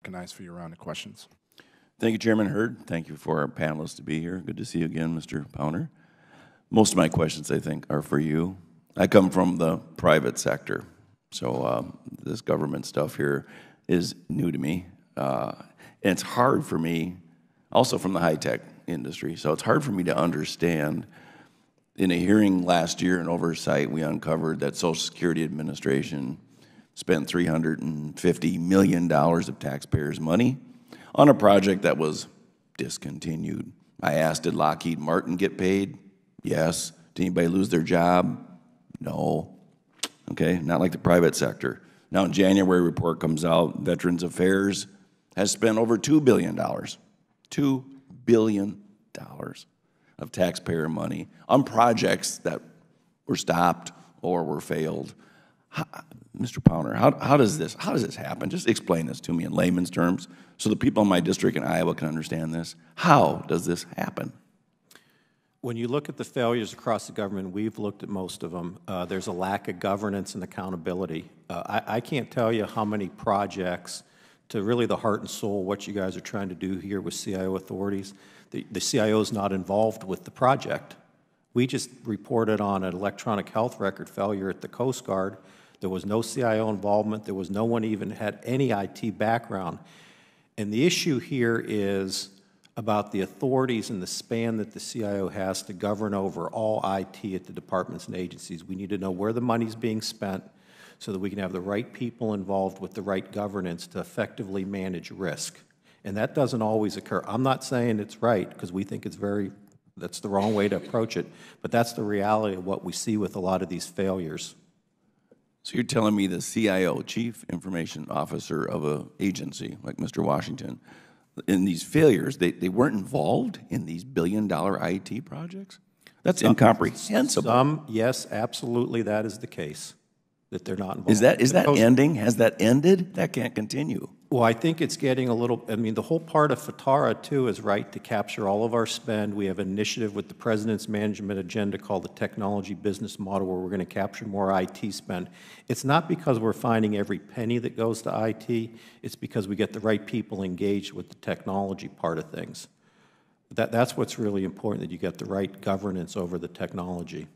recognized for your round of questions. Thank you, Chairman Hurd. Thank you for our panelists to be here. Good to see you again, Mr. Powner. Most of my questions, I think, are for you. I come from the private sector, so this government stuff here is new to me. And it's hard for me, also from the high-tech industry, so it's hard for me to understand. In a hearing last year in Oversight, we uncovered that Social Security Administration spent $350 million of taxpayers' money on a project that was discontinued. I asked, did Lockheed Martin get paid? Yes. Did anybody lose their job? No. Okay, not like the private sector. Now in January, report comes out, Veterans Affairs has spent over $2 billion. $2 billion of taxpayer money on projects that were stopped or were failed. Mr. Powner, how does this happen? Just explain this to me in layman's terms so the people in my district in Iowa can understand this. How does this happen? When you look at the failures across the government, we've looked at most of them. There's a lack of governance and accountability. I can't tell you how many projects, to really the heart and soul, what you guys are trying to do here with CIO authorities. The CIO is not involved with the project. We just reported on an electronic health record failure at the Coast Guard. There was no CIO involvement. There was no one even had any IT background. And the issue here is about the authorities and the span that the CIO has to govern over all IT at the departments and agencies. We need to know where the money's being spent so that we can have the right people involved with the right governance to effectively manage risk. And that doesn't always occur. I'm not saying it's right, because we think it's that's the wrong way to approach it, but that's the reality of what we see with a lot of these failures. So you're telling me the CIO, Chief Information Officer of an agency like Mr. Washington, in these failures, they weren't involved in these billion-dollar IT projects? That's incomprehensible. Yes, absolutely, that is the case, that they're not involved. Is that ending? Has that ended? That can't continue. Well, I think it's getting a little, I mean, the whole part of FITARA, too, is right to capture all of our spend. We have an initiative with the President's management agenda called the Technology Business Model, where we're going to capture more IT spend. It's not because we're finding every penny that goes to IT. It's because we get the right people engaged with the technology part of things. That's what's really important, that you get the right governance over the technology.